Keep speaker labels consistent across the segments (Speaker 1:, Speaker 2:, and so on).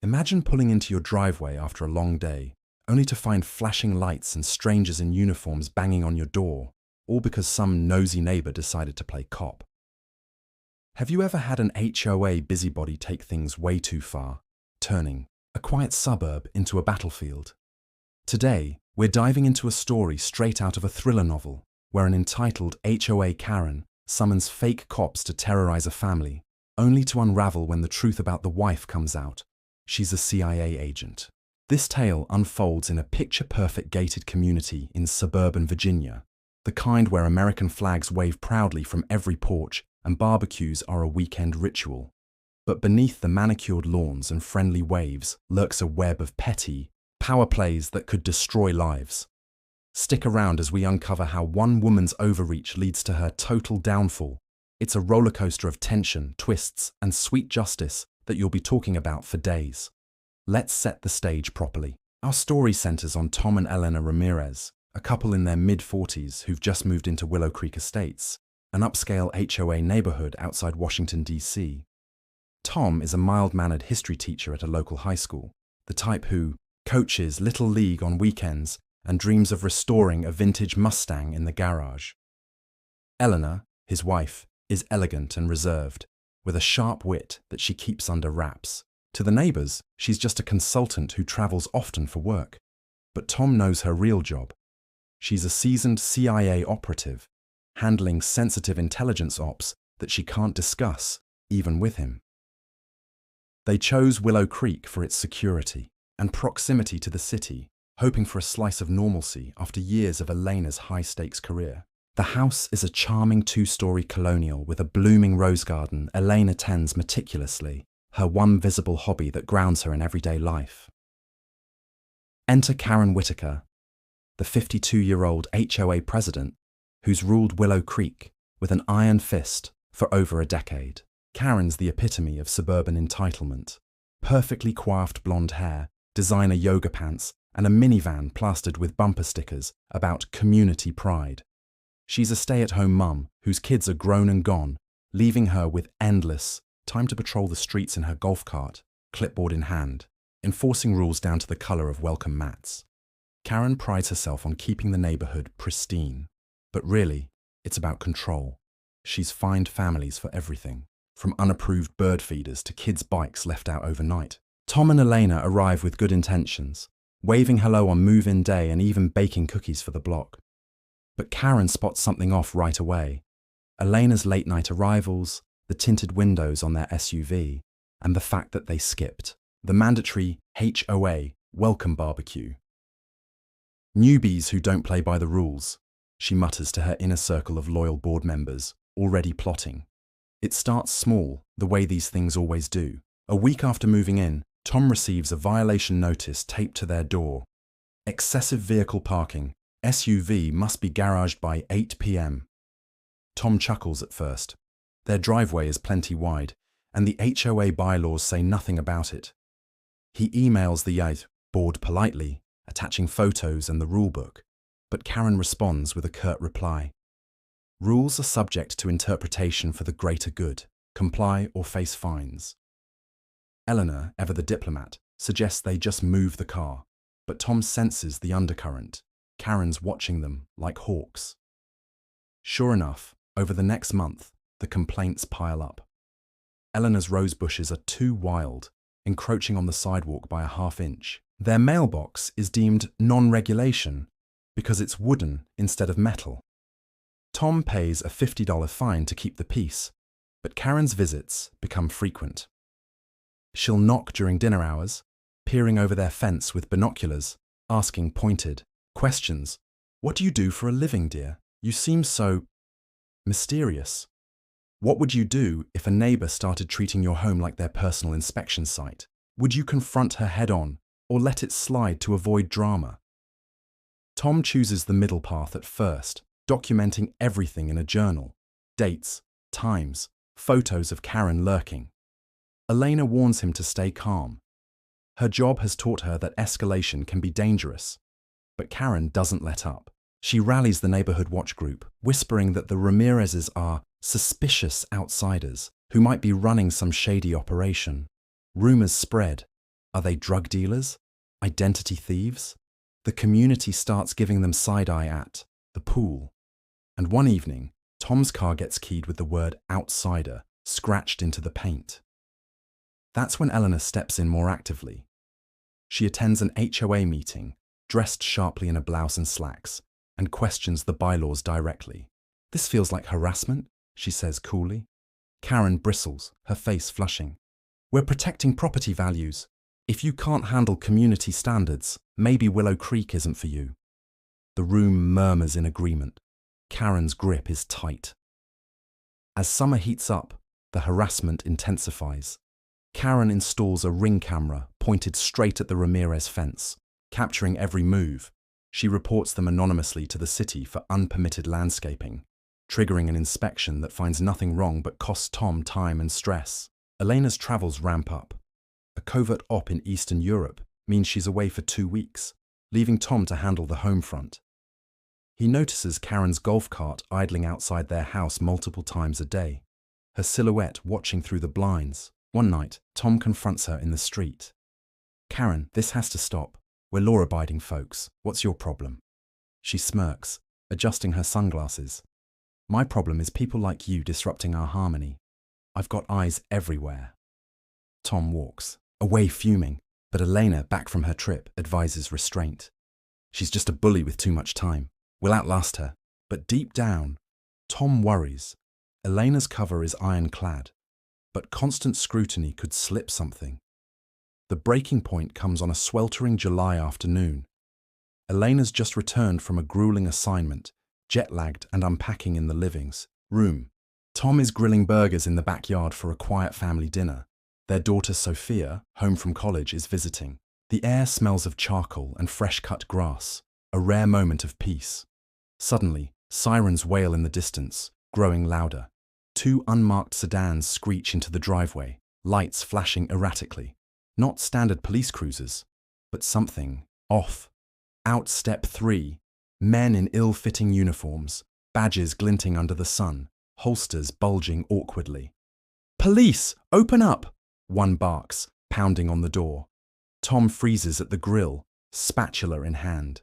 Speaker 1: Imagine pulling into your driveway after a long day, only to find flashing lights and strangers in uniforms banging on your door, all because some nosy neighbor decided to play cop. Have you ever had an HOA busybody take things way too far, turning a quiet suburb into a battlefield? Today, we're diving into a story straight out of a thriller novel, where an entitled HOA Karen summons fake cops to terrorize a family, only to unravel when the truth about the wife comes out. She's a CIA agent. This tale unfolds in a picture-perfect gated community in suburban Virginia, the kind where American flags wave proudly from every porch and barbecues are a weekend ritual. But beneath the manicured lawns and friendly waves lurks a web of petty, power plays that could destroy lives. Stick around as we uncover how one woman's overreach leads to her total downfall. It's a rollercoaster of tension, twists, and sweet justice that you'll be talking about for days. Let's set the stage properly. Our story centers on Tom and Elena Ramirez, a couple in their mid-40s who've just moved into Willow Creek Estates, an upscale HOA neighborhood outside Washington, D.C. Tom is a mild-mannered history teacher at a local high school, the type who coaches Little League on weekends and dreams of restoring a vintage Mustang in the garage. Eleanor, his wife, is elegant and reserved, with a sharp wit that she keeps under wraps. To the neighbors, she's just a consultant who travels often for work. But Tom knows her real job. She's a seasoned CIA operative, handling sensitive intelligence ops that she can't discuss, even with him. They chose Willow Creek for its security and proximity to the city, hoping for a slice of normalcy after years of Elena's high-stakes career. The house is a charming two-story colonial with a blooming rose garden Elena tends meticulously, her one visible hobby that grounds her in everyday life. Enter Karen Whitaker, the 52-year-old HOA president who's ruled Willow Creek with an iron fist for over a decade. Karen's the epitome of suburban entitlement. Perfectly coiffed blonde hair, designer yoga pants, and a minivan plastered with bumper stickers about community pride. She's a stay-at-home mum whose kids are grown and gone, leaving her with endless time to patrol the streets in her golf cart, clipboard in hand, enforcing rules down to the color of welcome mats. Karen prides herself on keeping the neighborhood pristine, but really, it's about control. She's fined families for everything, from unapproved bird feeders to kids' bikes left out overnight. Tom and Elena arrive with good intentions, waving hello on move-in day and even baking cookies for the block. But Karen spots something off right away. Elena's late-night arrivals, the tinted windows on their SUV, and the fact that they skipped the mandatory HOA welcome barbecue. Newbies who don't play by the rules, she mutters to her inner circle of loyal board members, already plotting. It starts small, the way these things always do. A week after moving in, Tom receives a violation notice taped to their door. Excessive vehicle parking. SUV must be garaged by 8 p.m. Tom chuckles at first. Their driveway is plenty wide, and the HOA bylaws say nothing about it. He emails the board politely, attaching photos and the rulebook, but Karen responds with a curt reply. Rules are subject to interpretation for the greater good. Comply or face fines. Eleanor, ever the diplomat, suggests they just move the car, but Tom senses the undercurrent. Karen's watching them like hawks. Sure enough, over the next month, the complaints pile up. Eleanor's rose bushes are too wild, encroaching on the sidewalk by a half-inch. Their mailbox is deemed non-regulation because it's wooden instead of metal. Tom pays a $50 fine to keep the peace, but Karen's visits become frequent. She'll knock during dinner hours, peering over their fence with binoculars, asking pointed questions. What do you do for a living, dear? You seem so mysterious. What would you do if a neighbor started treating your home like their personal inspection site? Would you confront her head-on or let it slide to avoid drama? Tom chooses the middle path at first, documenting everything in a journal. Dates, times, photos of Karen lurking. Elena warns him to stay calm. Her job has taught her that escalation can be dangerous. But Karen doesn't let up. She rallies the neighborhood watch group, whispering that the Ramirezes are suspicious outsiders who might be running some shady operation. Rumors spread, Are they drug dealers? Identity thieves? The community starts giving them side-eye at the pool. And one evening, Tom's car gets keyed with the word outsider scratched into the paint. That's when Eleanor steps in more actively. She attends an HOA meeting, dressed sharply in a blouse and slacks, and questions the bylaws directly. "This feels like harassment," she says coolly. Karen bristles, her face flushing. "We're protecting property values. If you can't handle community standards, maybe Willow Creek isn't for you." The room murmurs in agreement. Karen's grip is tight. As summer heats up, the harassment intensifies. Karen installs a ring camera pointed straight at the Ramirez fence, capturing every move. She reports them anonymously to the city for unpermitted landscaping, triggering an inspection that finds nothing wrong but costs Tom time and stress. Elena's travels ramp up. A covert op in Eastern Europe means she's away for 2 weeks, leaving Tom to handle the home front. He notices Karen's golf cart idling outside their house multiple times a day, her silhouette watching through the blinds. One night, Tom confronts her in the street. "Karen, this has to stop. We're law-abiding folks. What's your problem?" She smirks, adjusting her sunglasses. "My problem is people like you disrupting our harmony. I've got eyes everywhere." Tom walks, away fuming, but Elena, back from her trip, advises restraint. "She's just a bully with too much time. We'll outlast her." But deep down, Tom worries. Elena's cover is ironclad, but constant scrutiny could slip something. The breaking point comes on a sweltering July afternoon. Elena's just returned from a grueling assignment, jet-lagged and unpacking in the livings room. Tom is grilling burgers in the backyard for a quiet family dinner. Their daughter Sophia, home from college, is visiting. The air smells of charcoal and fresh-cut grass, a rare moment of peace. Suddenly, sirens wail in the distance, growing louder. 2 unmarked sedans screech into the driveway, lights flashing erratically. Not standard police cruisers, but something off. Out step 3, men in ill-fitting uniforms, badges glinting under the sun, holsters bulging awkwardly. "Police, open up!" one barks, pounding on the door. Tom freezes at the grill, spatula in hand.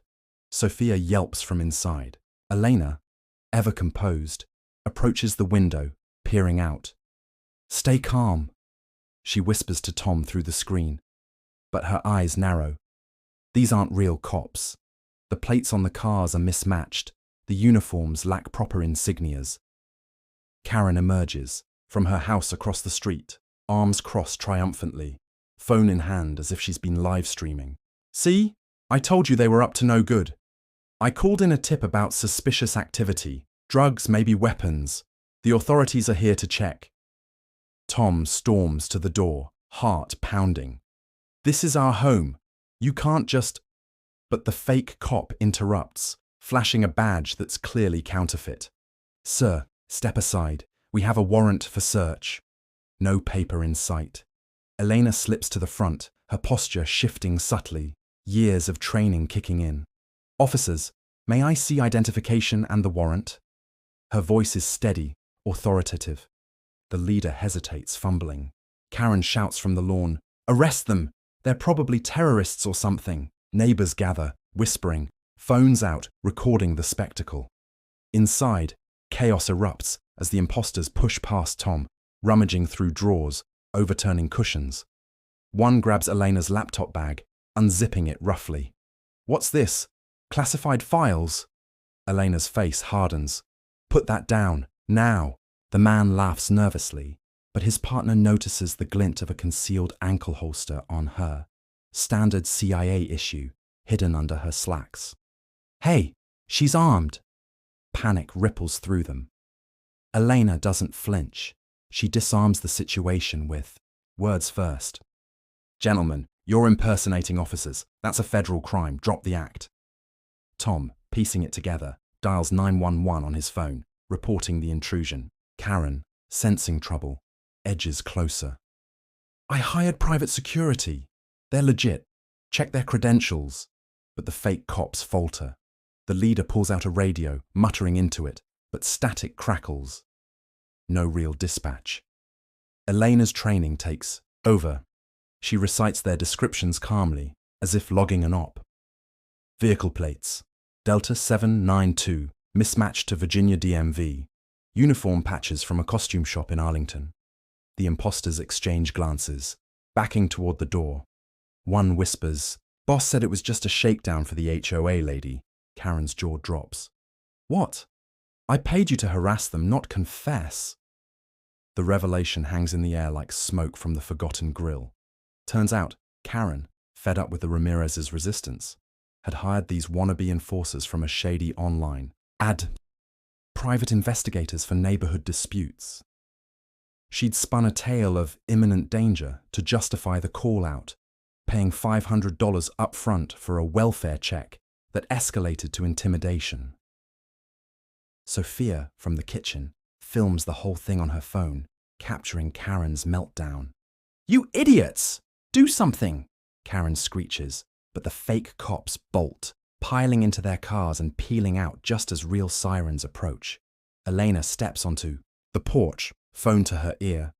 Speaker 1: Sophia yelps from inside. Elena, ever composed, approaches the window, peering out. "Stay calm," she whispers to Tom through the screen, but her eyes narrow. These aren't real cops. The plates on the cars are mismatched. The uniforms lack proper insignias. Karen emerges from her house across the street, arms crossed triumphantly, phone in hand as if she's been live streaming. "See? I told you they were up to no good. I called in a tip about suspicious activity, drugs, maybe weapons. The authorities are here to check." Tom storms to the door, heart pounding. "This is our home. You can't just—" But the fake cop interrupts, flashing a badge that's clearly counterfeit. "Sir, step aside. We have a warrant for search." No paper in sight. Elena slips to the front, her posture shifting subtly, years of training kicking in. "Officers, may I see identification and the warrant?" Her voice is steady, authoritative. The leader hesitates, fumbling. Karen shouts from the lawn, "Arrest them! They're probably terrorists or something." Neighbors gather, whispering, phones out, recording the spectacle. Inside, chaos erupts as the imposters push past Tom, rummaging through drawers, overturning cushions. One grabs Elena's laptop bag, unzipping it roughly. "What's this? Classified files?" Elena's face hardens. "Put that down, now." The man laughs nervously, but his partner notices the glint of a concealed ankle holster on her. Standard CIA issue, hidden under her slacks. "Hey, she's armed!" Panic ripples through them. Elena doesn't flinch. She disarms the situation with words first. "Gentlemen, you're impersonating officers. That's a federal crime. Drop the act." Tom, piecing it together, dials 911 on his phone, reporting the intrusion. Karen, sensing trouble, edges closer. "I hired private security. They're legit. Check their credentials." But the fake cops falter. The leader pulls out a radio, muttering into it, but static crackles. No real dispatch. Elena's training takes over. She recites their descriptions calmly, as if logging an op. Vehicle plates: Delta 792, mismatched to Virginia DMV. Uniform patches from a costume shop in Arlington. The imposters exchange glances, backing toward the door. One whispers, "Boss said it was just a shakedown for the HOA lady." Karen's jaw drops. "What? I paid you to harass them, not confess." The revelation hangs in the air like smoke from the forgotten grill. Turns out, Karen, fed up with the Ramirez's resistance, had hired these wannabe enforcers from a shady online ad, private investigators for neighborhood disputes. She'd spun a tale of imminent danger to justify the call-out, paying $500 up front for a welfare check that escalated to intimidation. Sophia, from the kitchen, films the whole thing on her phone, capturing Karen's meltdown. "You idiots! Do something!" Karen screeches, but the fake cops bolt, piling into their cars and peeling out just as real sirens approach. Elena steps onto the porch, phone to her ear.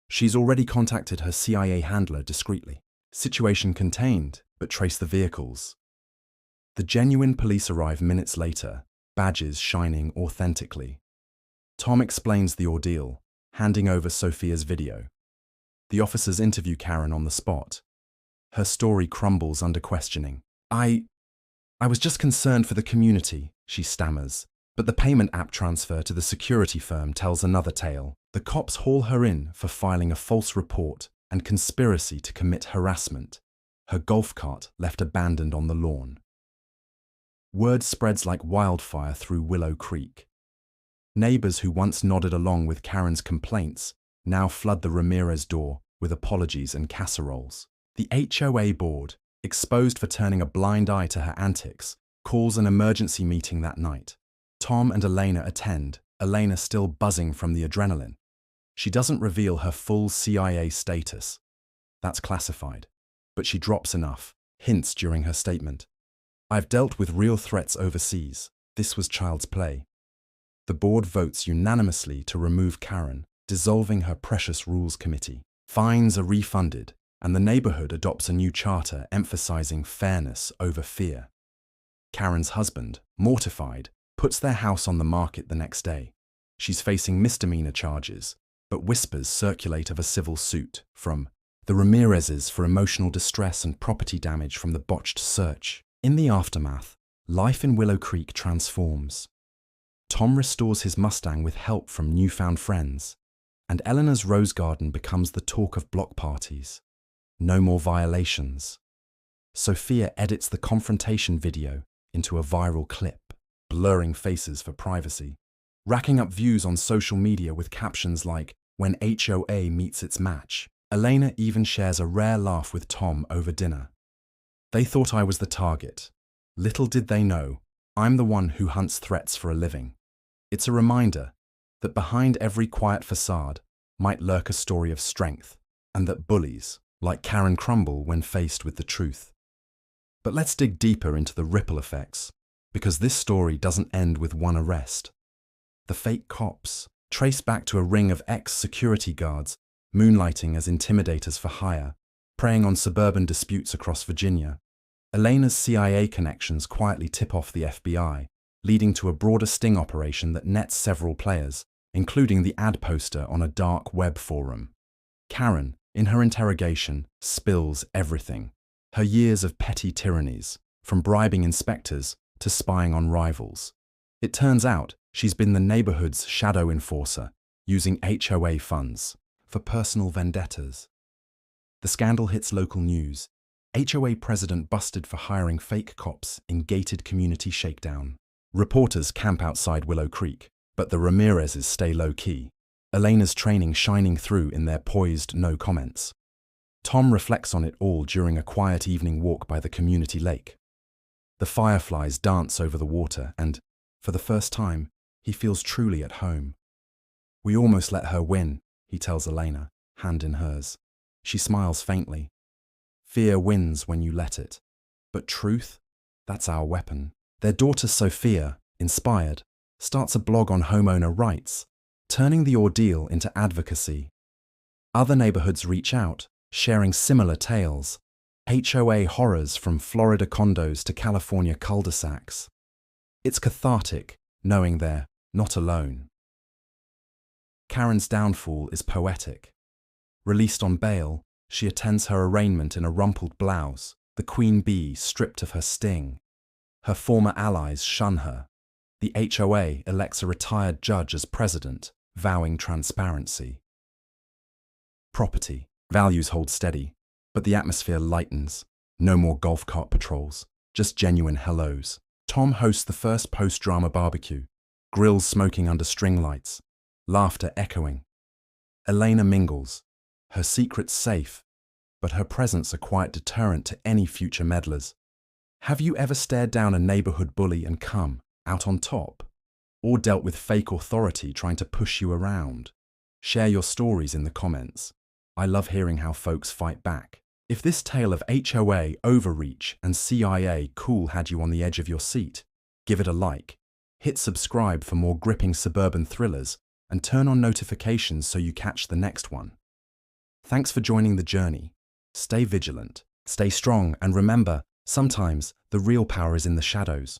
Speaker 1: She's already contacted her CIA handler discreetly. Situation contained, but trace the vehicles. The genuine police arrive minutes later, badges shining authentically. Tom explains the ordeal, handing over Sophia's video. The officers interview Karen on the spot. Her story crumbles under questioning. I was just concerned for the community," she stammers. But the payment app transfer to the security firm tells another tale. The cops haul her in for filing a false report and conspiracy to commit harassment. Her golf cart left abandoned on the lawn. Word spreads like wildfire through Willow Creek. Neighbors who once nodded along with Karen's complaints now flood the Ramirez door with apologies and casseroles. The HOA board, exposed for turning a blind eye to her antics, calls an emergency meeting that night. Tom and Elena attend, Elena still buzzing from the adrenaline. She doesn't reveal her full CIA status. That's classified. But she drops enough, hints during her statement. "I've dealt with real threats overseas. This was child's play." The board votes unanimously to remove Karen, dissolving her precious rules committee. Fines are refunded, and the neighborhood adopts a new charter emphasizing fairness over fear. Karen's husband, mortified, puts their house on the market the next day. She's facing misdemeanor charges, but whispers circulate of a civil suit from the Ramirezes for emotional distress and property damage from the botched search. In the aftermath, life in Willow Creek transforms. Tom restores his Mustang with help from newfound friends, and Eleanor's rose garden becomes the talk of block parties. No more violations. Sophia edits the confrontation video into a viral clip, blurring faces for privacy, racking up views on social media with captions like, "When HOA meets its match." Elena even shares a rare laugh with Tom over dinner. "They thought I was the target. Little did they know, I'm the one who hunts threats for a living." It's a reminder that behind every quiet facade might lurk a story of strength, and that bullies, like Karen, crumble when faced with the truth. But let's dig deeper into the ripple effects, because this story doesn't end with one arrest. The fake cops trace back to a ring of ex-security guards moonlighting as intimidators for hire, preying on suburban disputes across Virginia. Elena's CIA connections quietly tip off the FBI, leading to a broader sting operation that nets several players, including the ad poster on a dark web forum. Karen, in her interrogation, spills everything. Her years of petty tyrannies, from bribing inspectors to spying on rivals. It turns out she's been the neighborhood's shadow enforcer, using HOA funds for personal vendettas. The scandal hits local news. HOA president busted for hiring fake cops in gated community shakedown. Reporters camp outside Willow Creek, but the Ramirezes stay low-key. Elena's training shining through in their poised no comments. Tom reflects on it all during a quiet evening walk by the community lake. The fireflies dance over the water and, for the first time, he feels truly at home. "We almost let her win," he tells Elena, hand in hers. She smiles faintly. "Fear wins when you let it. But truth? That's our weapon." Their daughter Sophia, inspired, starts a blog on homeowner rights, turning the ordeal into advocacy. Other neighborhoods reach out, sharing similar tales. HOA horrors from Florida condos to California cul-de-sacs. It's cathartic, knowing they're not alone. Karen's downfall is poetic. Released on bail, she attends her arraignment in a rumpled blouse, the queen bee stripped of her sting. Her former allies shun her. The HOA elects a retired judge as president, vowing transparency. Property values hold steady, but the atmosphere lightens. No more golf cart patrols, just genuine hellos. Tom hosts the first post-drama barbecue, grills smoking under string lights, laughter echoing. Elena mingles, her secrets safe, but her presence a quiet deterrent to any future meddlers. Have you ever stared down a neighborhood bully and come out on top? Or dealt with fake authority trying to push you around? Share your stories in the comments. I love hearing how folks fight back. If this tale of HOA, overreach, and CIA cool had you on the edge of your seat, give it a like, hit subscribe for more gripping suburban thrillers, and turn on notifications so you catch the next one. Thanks for joining the journey. Stay vigilant, stay strong, and remember, sometimes the real power is in the shadows.